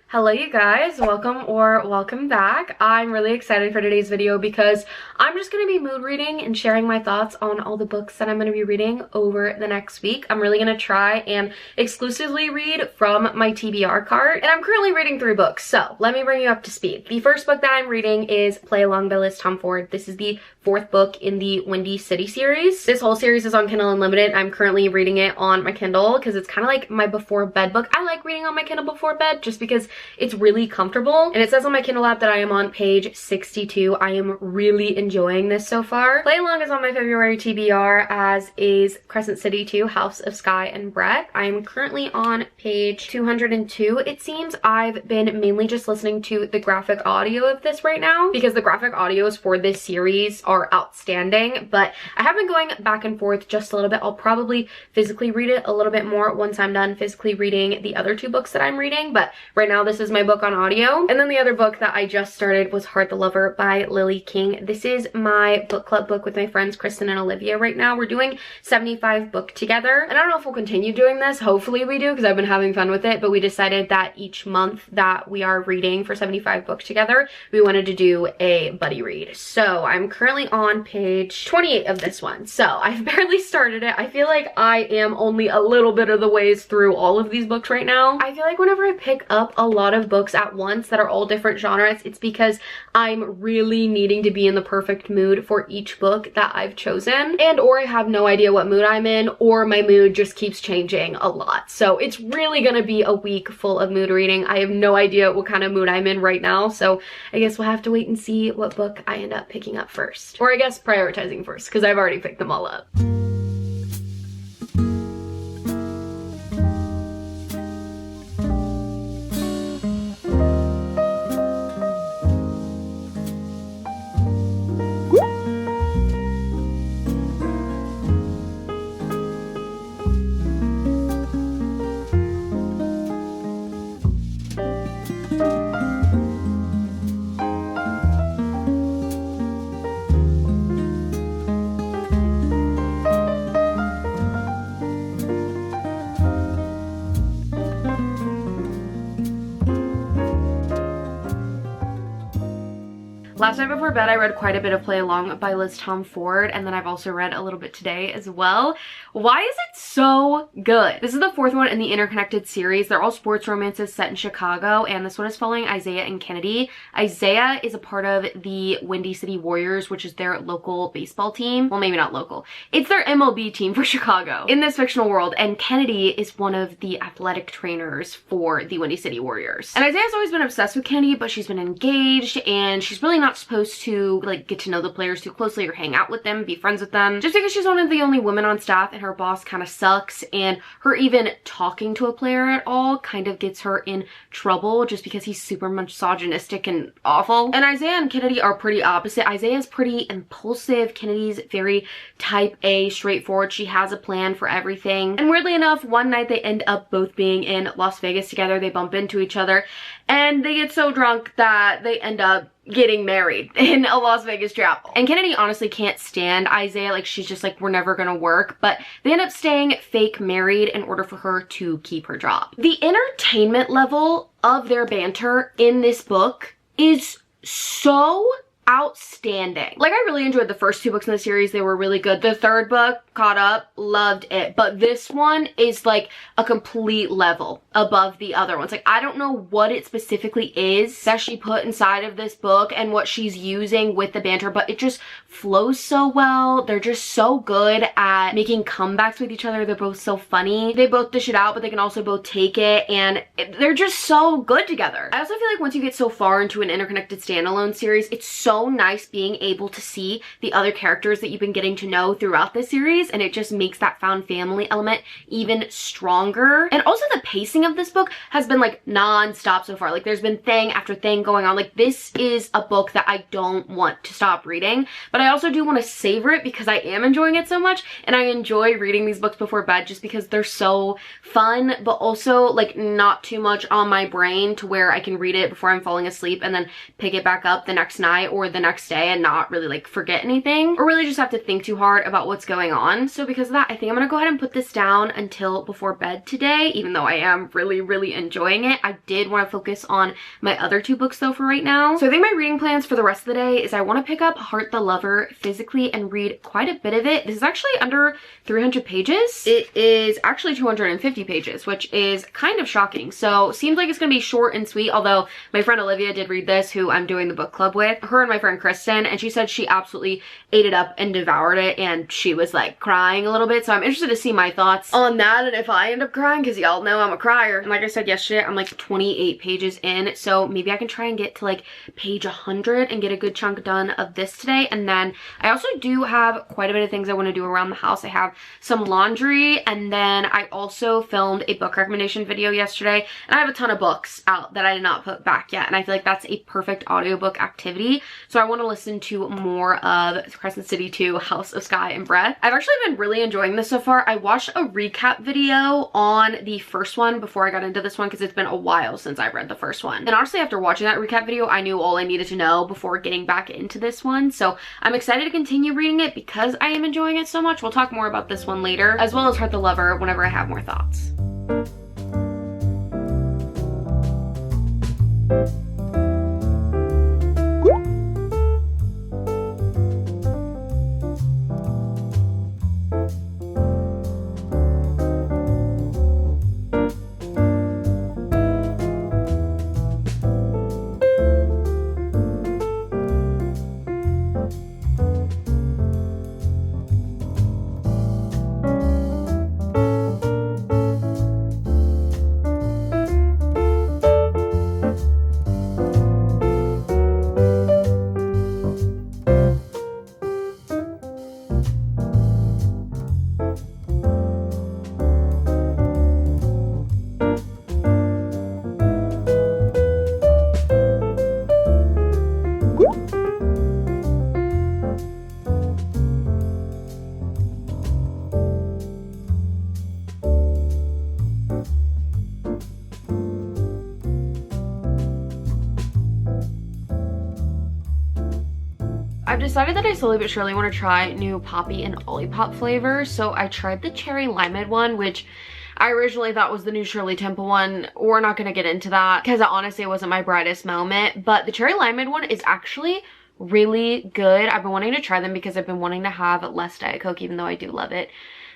Hello you guys, welcome back. I'm really excited for today's video because I'm just going to be mood reading and sharing my thoughts on all the books that I'm going to be reading over the next week. I'm really going to try and exclusively read from my TBR cart, and I'm currently reading 3 books, so let me bring you up to speed. The first book that I'm reading is Play Along by Liz Tom Ford. This is the 4th book in the Windy City series. This whole series is on Kindle Unlimited. I'm currently reading it on my Kindle because it's kind of like my before bed book. I like reading on my Kindle before bed just because it's really comfortable, and it says on my Kindle app that I am on page 62. I am really enjoying this so far. Play Along is on my February TBR, as is Crescent City 2, House of Sky and Breath. I am currently on page 202. It seems I've been mainly just listening to the graphic audio of this right now because the graphic audios for this series are outstanding, but I have been going back and forth just a little bit. I'll probably physically read it a little bit more once I'm done physically reading the other 2 books that I'm reading, but right now this is my book on audio. And then the other book that I just started was Heart the Lover by Lily King. This is my book club book with my friends Kristen and Olivia right now. We're doing 75 book together, and I don't know if we'll continue doing this. Hopefully we do, because I've been having fun with it, but we decided that each month that we are reading for 75 book together, we wanted to do a buddy read. So I'm currently on page 28 of this one, so I've barely started it. I feel like I am only a little bit of the ways through all of these books right now. I feel like whenever I pick up a lot of books at once that are all different genres, it's because I'm really needing to be in the perfect mood for each book that I've chosen, and or I have no idea what mood I'm in, or my mood just keeps changing a lot. So it's really gonna be a week full of mood reading. I have no idea what kind of mood I'm in right now, so I guess we'll have to wait and see what book I end up picking up first, or I guess prioritizing first, because I've already picked them all up. Last night before bed, I read quite a bit of Play Along by Liz Tom Ford, and then I've also read a little bit today as well. Why is it so good? This is the 4th one in the interconnected series. They're all sports romances set in Chicago, and this one is following Isaiah and Kennedy. Isaiah is a part of the Windy City Warriors, which is their local baseball team. Well, maybe not local. It's their MLB team for Chicago in this fictional world, and Kennedy is one of the athletic trainers for the Windy City Warriors. And Isaiah's always been obsessed with Kennedy, but she's been engaged, and she's really not supposed to like get to know the players too closely or hang out with them, be friends with them, just because she's one of the only women on staff and her boss kind of sucks, and her even talking to a player at all kind of gets her in trouble just because he's super misogynistic and awful. And Isaiah and Kennedy are pretty opposite. Isaiah's pretty impulsive. Kennedy's very type A, straightforward. She has a plan for everything. And weirdly enough, one night they end up both being in Las Vegas together. They bump into each other and they get so drunk that they end up getting married in a Las Vegas chapel. And Kennedy honestly can't stand Isaiah. Like, she's just like, we're never gonna work. But they end up staying fake married in order for her to keep her job. The entertainment level of their banter in this book is so outstanding. Like, I really enjoyed the first 2 books in the series. They were really good. The 3rd book, caught up, loved it. But this one is like a complete level above the other ones. Like, I don't know what it specifically is that she put inside of this book and what she's using with the banter, but it just flows so well. They're just so good at making comebacks with each other. They're both so funny. They both dish it out, but they can also both take it, and they're just so good together. I also feel like once you get so far into an interconnected standalone series, it's so nice being able to see the other characters that you've been getting to know throughout this series, and it just makes that found family element even stronger. And also the pacing of this book has been like non-stop so far. Like, there's been thing after thing going on. Like, this is a book that I don't want to stop reading, but I also do want to savor it because I am enjoying it so much, and I enjoy reading these books before bed just because they're so fun, but also like not too much on my brain to where I can read it before I'm falling asleep and then pick it back up the next night or for the next day and not really like forget anything or really just have to think too hard about what's going on. So because of that, I think I'm gonna go ahead and put this down until before bed today, even though I am really enjoying it. I did want to focus on my other 2 books though for right now. So I think my reading plans for the rest of the day is I want to pick up Heart the Lover physically and read quite a bit of it. This is actually under 300 pages. It is actually 250 pages, which is kind of shocking. So seems like it's gonna be short and sweet, although my friend Olivia did read this, who I'm doing the book club with, her and my friend Kristen, and she said she absolutely ate it up and devoured it, and she was like crying a little bit. So I'm interested to see my thoughts on that and if I end up crying, because y'all know I'm a crier. And like I said yesterday, I'm like 28 pages in, so maybe I can try and get to like page 100 and get a good chunk done of this today. And then I also do have quite a bit of things I want to do around the house. I have some laundry, and then I also filmed a book recommendation video yesterday, and I have a ton of books out that I did not put back yet, and I feel like that's a perfect audiobook activity. So I want to listen to more of Crescent City 2, House of Sky and Breath. I've actually been really enjoying this so far. I watched a recap video on the first one before I got into this one because it's been a while since I read the first one. And honestly, after watching that recap video, I knew all I needed to know before getting back into this one. So I'm excited to continue reading it because I am enjoying it so much. We'll talk more about this one later, as well as Heart the Lover whenever I have more thoughts. I've decided that I slowly but surely want to try new Poppy and Olipop flavors. So I tried the cherry limeade one, which I originally thought was the new Shirley Temple one. We're not going to get into that because honestly it wasn't my brightest moment. But the cherry limeade one is actually really good. I've been wanting to try them because I've been wanting to have less Diet Coke, even though I do love it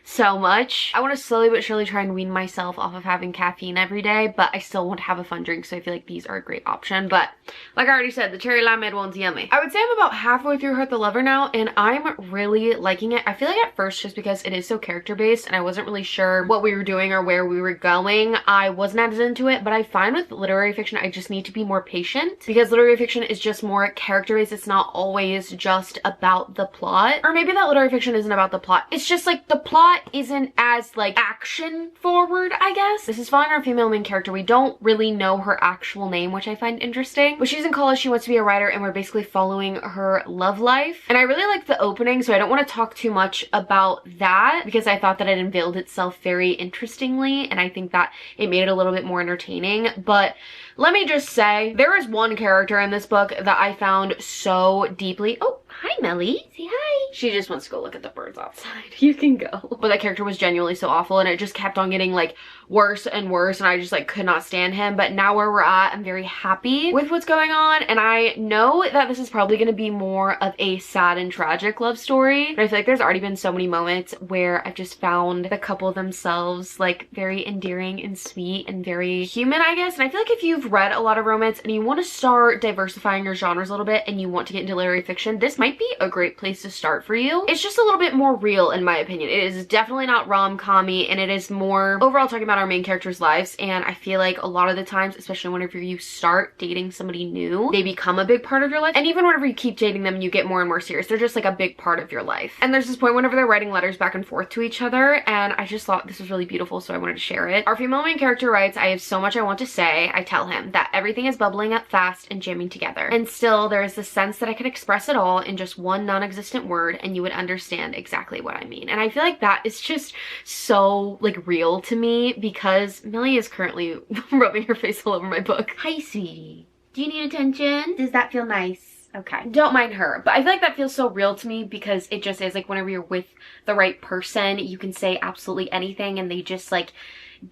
so much. I want to slowly but surely try and wean myself off of having caffeine every day, but I still want to have a fun drink, so I feel like these are a great option. But like I already said, the cherry limeade one's yummy. I would say I'm about halfway through Heart the Lover now, and I'm really liking it. I feel like at first, just because it is so character based and I wasn't really sure what we were doing or where we were going, I wasn't as into it. But I find with literary fiction, I just need to be more patient, because literary fiction is just more character based. It's not always just about the plot, or maybe that literary fiction isn't about the plot. It's just like the plot isn't as like action forward, I guess. This is following our female main character. We don't really know her actual name, which I find interesting. But she's in college, she wants to be a writer, and we're basically following her love life. And I really like the opening, so I don't want to talk too much about that because I thought that it unveiled itself very interestingly, and I think that it made it a little bit more entertaining. But let me just say, there is one character in this book that I found so deeply— oh, hi Melly, say hi. She just wants to go look at the birds outside. You can go. But that character was genuinely so awful, and it just kept on getting like worse and worse, and I just like could not stand him. But now where we're at, I'm very happy with what's going on, and I know that this is probably going to be more of a sad and tragic love story, but I feel like there's already been so many moments where I've just found the couple themselves like very endearing and sweet and very human, I guess. And I feel like if you've read a lot of romance and you want to start diversifying your genres a little bit and you want to get into literary fiction, this might be a great place to start for you. It's just a little bit more real, in my opinion. It is definitely not rom-com-y, and it is more overall talking about our main characters' lives. And I feel like a lot of the times, especially whenever you start dating somebody new, they become a big part of your life. And even whenever you keep dating them and you get more and more serious, they're just like a big part of your life. And there's this point whenever they're writing letters back and forth to each other, and I just thought this was really beautiful, so I wanted to share it. Our female main character writes, "I have so much I want to say. I tell him that everything is bubbling up fast and jamming together. And still, there is the sense that I could express it all in just one non-existent word, and you would understand exactly what I mean." And I feel like that is just so like real to me, because Millie is currently rubbing her face all over my book. Hi, sweetie. Do you need attention? Does that feel nice? Okay. Don't mind her. But I feel like that feels so real to me because it just is like whenever you're with the right person, you can say absolutely anything and they just like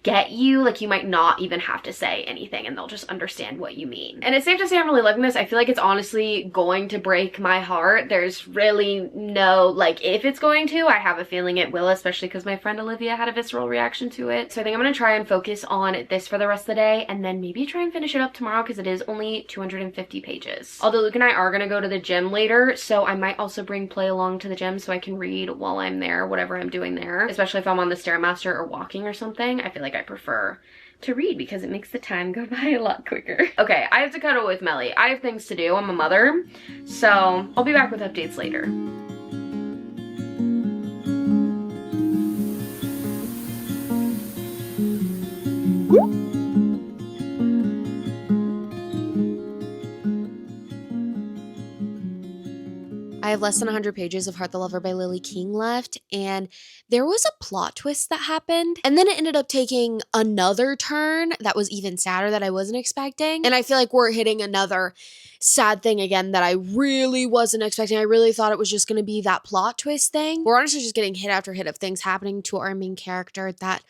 get you. Like you might not even have to say anything and they'll just understand what you mean. And it's safe to say I'm really loving this. I feel like it's honestly going to break my heart. There's really no like if it's going to. I have a feeling it will, especially because my friend Olivia had a visceral reaction to it. So I think I'm gonna try and focus on this for the rest of the day and then maybe try and finish it up tomorrow because it is only 250 pages. Although Luke and I are gonna go to the gym later, so I might also bring Play along to the gym so I can read while I'm there, whatever I'm doing there, especially if I'm on the Stairmaster or walking or something. I feel like I prefer to read because it makes the time go by a lot quicker. Okay, I have to cuddle with Melly. I have things to do. I'm a mother, so I'll be back with updates later. I have less than 100 pages of Heart the Lover by Lily King left, and there was a plot twist that happened, and then it ended up taking another turn that was even sadder that I wasn't expecting, and I feel like we're hitting another sad thing again that I really wasn't expecting. I really thought it was just going to be that plot twist thing. We're honestly just getting hit after hit of things happening to our main character that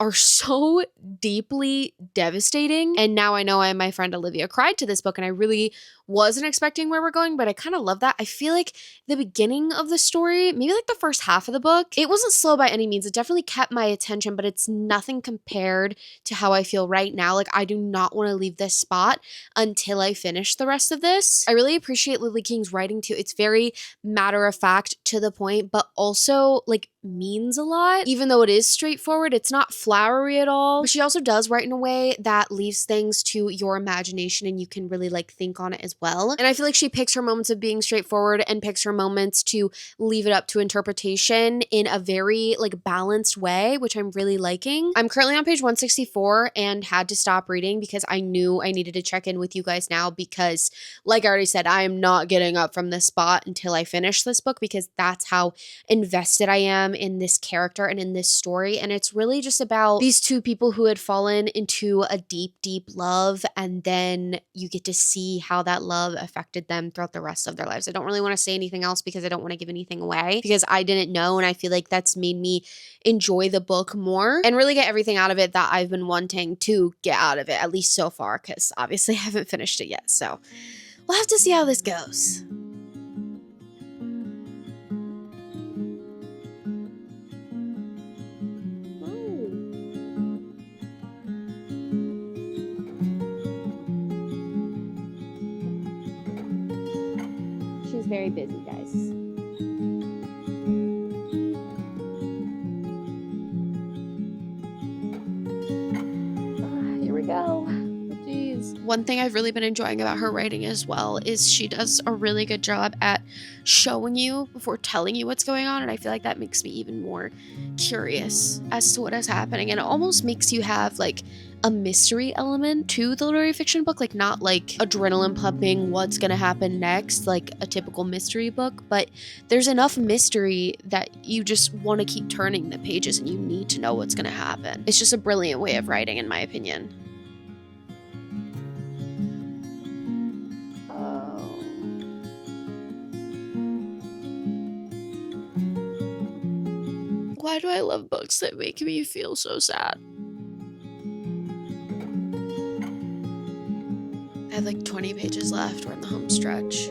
are so deeply devastating. And now I know my friend Olivia cried to this book and I really wasn't expecting where we're going, but I kind of love that. I feel like the beginning of the story, maybe like the first half of the book, it wasn't slow by any means. It definitely kept my attention, but it's nothing compared to how I feel right now. Like I do not want to leave this spot until I finish the rest of this. I really appreciate Lily King's writing too. It's very matter of fact, to the point, but also like means a lot. Even though it is straightforward, it's not flowery at all. But she also does write in a way that leaves things to your imagination and you can really like think on it as well. And I feel like she picks her moments of being straightforward and picks her moments to leave it up to interpretation in a very like balanced way, which I'm really liking. I'm currently on page 164 and had to stop reading because I knew I needed to check in with you guys now because like I already said, I am not getting up from this spot until I finish this book because that's how invested I am in this character and in this story. And it's really just about these two people who had fallen into a deep, deep love, and then you get to see how that love affected them throughout the rest of their lives. I don't really want to say anything else because I don't want to give anything away because I didn't know, and I feel like that's made me enjoy the book more and really get everything out of it that I've been wanting to get out of it, at least so far, because obviously I haven't finished it yet. So we'll have to see how this goes. Very busy, guys. Here we go. Jeez. One thing I've really been enjoying about her writing as well is she does a really good job at showing you before telling you what's going on, and I feel like that makes me even more curious as to what is happening, and it almost makes you have like a mystery element to the literary fiction book, like not like adrenaline pumping what's gonna happen next like a typical mystery book, but there's enough mystery that you just want to keep turning the pages and you need to know what's gonna happen. It's just a brilliant way of writing, in my opinion. Why do I love books that make me feel so sad? I have like 20 pages left. We're in the home stretch.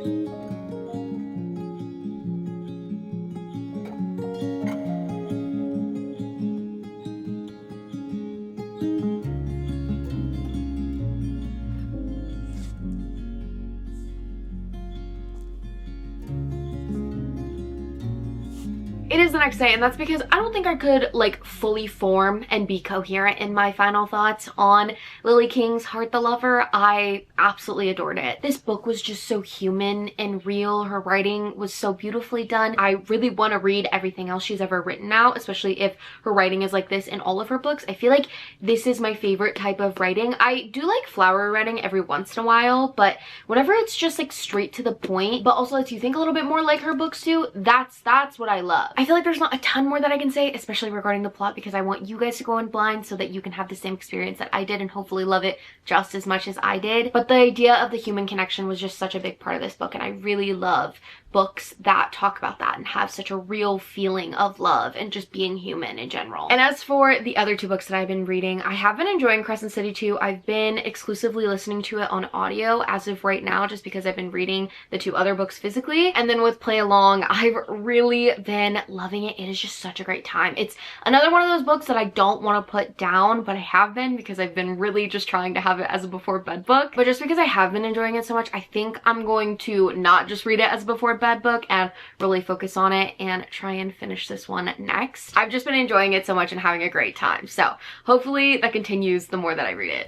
It is the next day, and that's because I don't think I could like fully form and be coherent in my final thoughts on Lily King's Heart the Lover. I absolutely adored it. This book was just so human and real. Her writing was so beautifully done. I really want to read everything else she's ever written now, especially if her writing is like this in all of her books. I feel like this is my favorite type of writing. I do like flowery writing every once in a while, but whenever it's just like straight to the point, but also lets you think a little bit more like her books do, that's what I love. I feel like there's not a ton more that I can say, especially regarding the plot, because I want you guys to go in blind so that you can have the same experience that I did and hopefully love it just as much as I did. But the idea of the human connection was just such a big part of this book, and I really love books that talk about that and have such a real feeling of love and just being human in general. And as for the other two books that I've been reading, I have been enjoying Crescent City 2. I've been exclusively listening to it on audio as of right now, just because I've been reading the two other books physically. And then with Play Along, I've really been loving it. It is just such a great time. It's another one of those books that I don't want to put down, but I have been, because I've been really just trying to have it as a before bed book. But just because I have been enjoying it so much, I think I'm going to not just read it as a before bed book and really focus on it and try and finish this one next. I've just been enjoying it so much and having a great time. So hopefully that continues the more that I read it.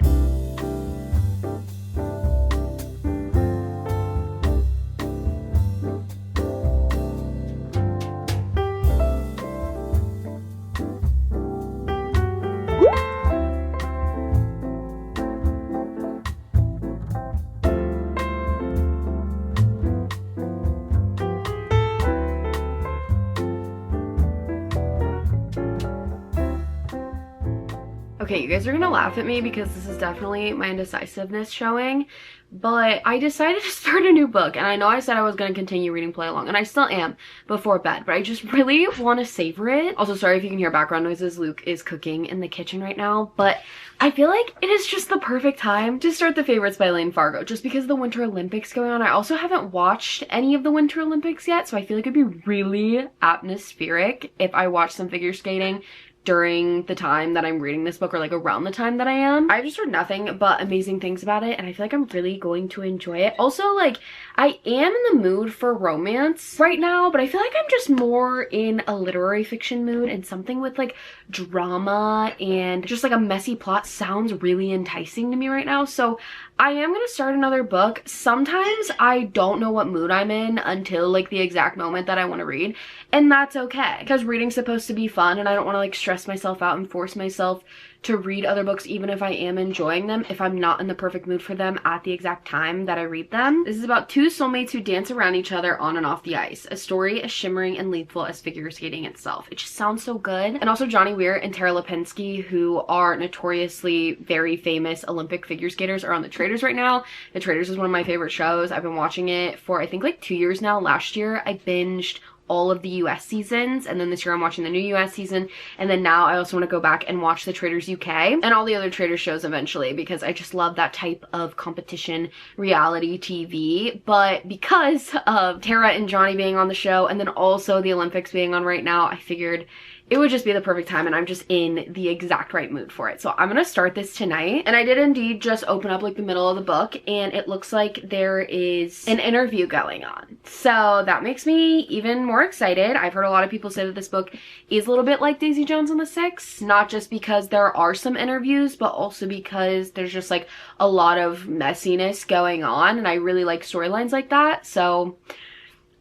Okay, you guys are gonna laugh at me because this is definitely my indecisiveness showing, but I decided to start a new book, and I know I said I was gonna continue reading Play Along, and I still am before bed, but I just really want to savor it. Also, sorry if you can hear background noises. Luke is cooking in the kitchen right now, but I feel like it is just the perfect time to start the Favorites by Lane Fargo, just because of the Winter Olympics going on. I also haven't watched any of the Winter Olympics yet, so I feel like it'd be really atmospheric if I watched some figure skating during the time that I'm reading this book, or like around the time that I am. I've just heard nothing but amazing things about it, and I feel like I'm really going to enjoy it. Also, like, I am in the mood for romance right now, but I feel like I'm just more in a literary fiction mood, and something with like drama and just like a messy plot sounds really enticing to me right now. So I am gonna start another book. Sometimes I don't know what mood I'm in until like the exact moment that I want to read, and that's okay, because reading's supposed to be fun, and I don't want to like stress myself out and force myself to read other books even if I am enjoying them if I'm not in the perfect mood for them at the exact time that I read them. This is about two soulmates who dance around each other on and off the ice. A story as shimmering and lethal as figure skating itself. It just sounds so good. And also Johnny Weir and Tara Lipinski, who are notoriously very famous Olympic figure skaters, are on The Traitors right now. The Traitors is one of my favorite shows. I've been watching it for I think like 2 years now. Last year I binged all of the US seasons, and then this year I'm watching the new US season, and then now I also want to go back and watch the Traitors UK and all the other Traitors shows eventually, because I just love that type of competition reality TV. But because of Tara and Johnny being on the show, and then also the Olympics being on right now, I figured it would just be the perfect time, and I'm just in the exact right mood for it. So I'm gonna start this tonight. And I did indeed just open up like the middle of the book, and it looks like there is an interview going on. So that makes me even more excited. I've heard a lot of people say that this book is a little bit like Daisy Jones and the Six, not just because there are some interviews, but also because there's just like a lot of messiness going on, and I really like storylines like that. So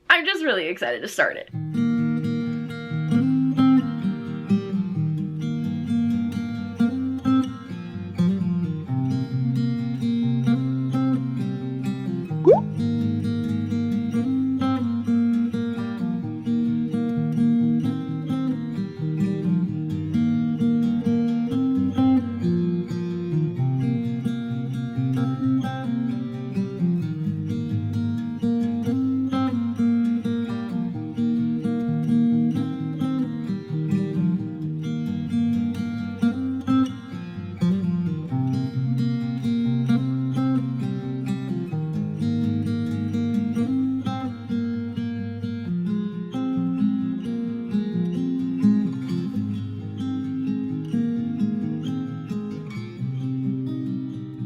I'm just really excited to start it.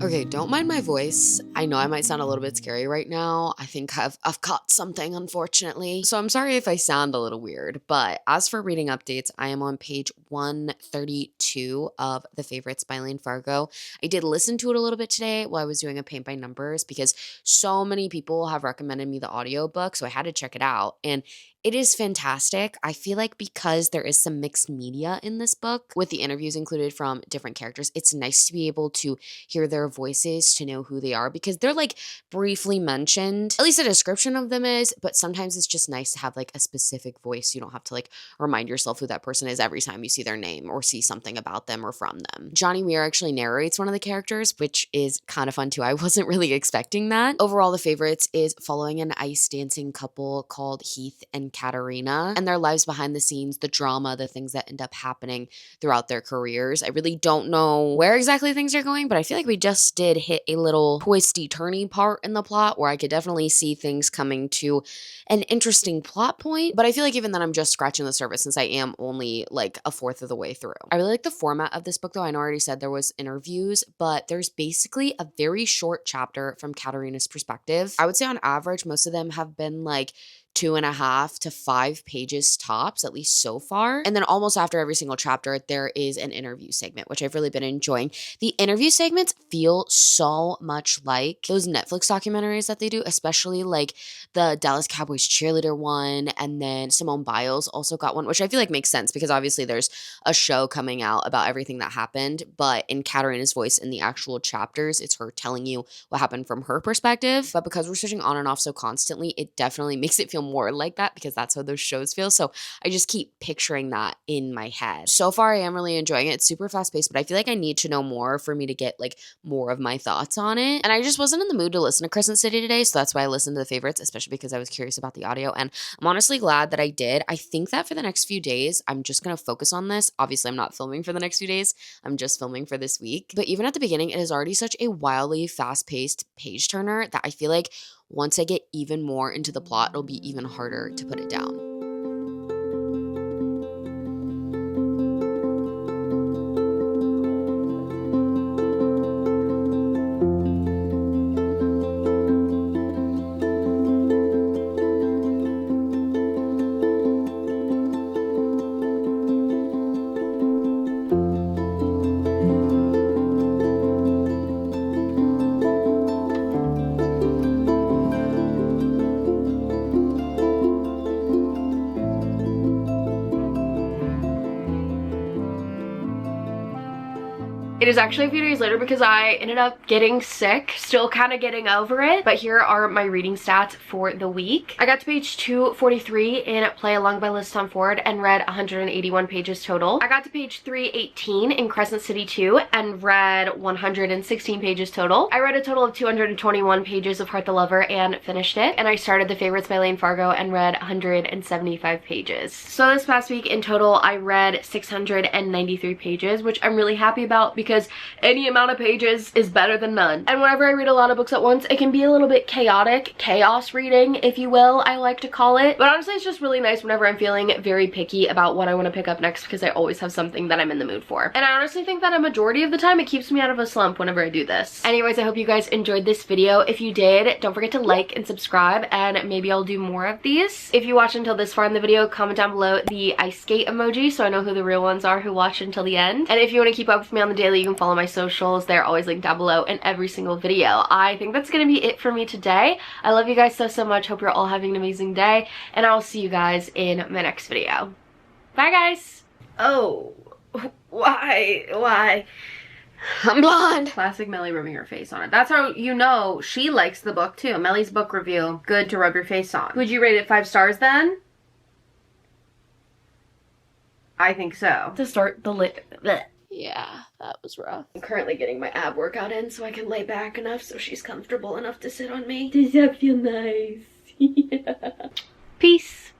Okay, don't mind my voice. I know I might sound a little bit scary right now. I think I've caught something, unfortunately. So I'm sorry if I sound a little weird, but as for reading updates, I am on page 132 of The Favorites by Lane Fargo. I did listen to it a little bit today while I was doing a paint by numbers, because so many people have recommended me the audiobook, so I had to check it out. And It is fantastic. I feel like because there is some mixed media in this book, with the interviews included from different characters, it's nice to be able to hear their voices, to know who they are, because they're like briefly mentioned, at least a description of them is, but sometimes it's just nice to have like a specific voice. You don't have to like remind yourself who that person is every time you see their name or see something about them or from them. Johnny Weir actually narrates one of the characters, which is kind of fun too. I wasn't really expecting that. Overall, the favorites is following an ice dancing couple called Heath and Katarina and their lives behind the scenes, the drama, the things that end up happening throughout their careers. I really don't know where exactly things are going, but I feel like we just did hit a little twisty-turny part in the plot where I could definitely see things coming to an interesting plot point. But I feel like even then I'm just scratching the surface since I am only like a fourth of the way through. I really like the format of this book though. I know I already said there was interviews, but there's basically a very short chapter from Katarina's perspective. I would say on average, most of them have been like 2.5 to 5 pages tops, at least so far. And then almost after every single chapter, there is an interview segment, which I've really been enjoying. The interview segments feel so much like those Netflix documentaries that they do, especially like the Dallas Cowboys cheerleader one. And then Simone Biles also got one, which I feel like makes sense because obviously there's a show coming out about everything that happened. But in Katarina's voice in the actual chapters, it's her telling you what happened from her perspective. But because we're switching on and off so constantly, it definitely makes it feel more like that because that's how those shows feel. So I just keep picturing that in my head. So far, I am really enjoying it. It's super fast paced, but I feel like I need to know more for me to get like more of my thoughts on it. And I just wasn't in the mood to listen to Crescent City today. So that's why I listened to the favorites, especially because I was curious about the audio. And I'm honestly glad that I did. I think that for the next few days, I'm just going to focus on this. Obviously, I'm not filming for the next few days. I'm just filming for this week. But even at the beginning, it is already such a wildly fast paced page turner that I feel like once I get even more into the plot, it'll be even harder to put it down. It is actually a few days later because I ended up getting sick, still kind of getting over it, but here are my reading stats for the week. I got to page 243 in Play Along by Liz Tom Ford and read 181 pages total. I got to page 318 in Crescent City 2 and read 116 pages total. I read a total of 221 pages of Heart the Lover and finished it. And I started The Favorites by Lane Fargo and read 175 pages. So this past week in total, I read 693 pages, which I'm really happy about because any amount of pages is better than none. And whenever I read a lot of books at once, it can be a little bit chaotic, chaos reading, if you will, I like to call it. But honestly, it's just really nice whenever I'm feeling very picky about what I want to pick up next because I always have something that I'm in the mood for. And I honestly think that a majority of the time it keeps me out of a slump whenever I do this. Anyways, I hope you guys enjoyed this video. If you did, don't forget to like and subscribe and maybe I'll do more of these. If you watched until this far in the video, comment down below the ice skate emoji so I know who the real ones are who watched until the end. And if you want to keep up with me on the daily, you can follow my socials. They're always linked down below in every single video. I think that's gonna be it for me today. I love you guys so much. Hope you're all having an amazing day and I'll see you guys in my next video. Bye guys. Oh, why? I'm blonde. Classic Melly rubbing her face on it. That's how you know she likes the book too. Melly's book review, good to rub your face on. Would you rate it 5 stars then? I think so. To start the Yeah, that was rough. I'm currently getting my ab workout in so I can lay back enough so she's comfortable enough to sit on me. Does that feel nice? Yeah. Peace.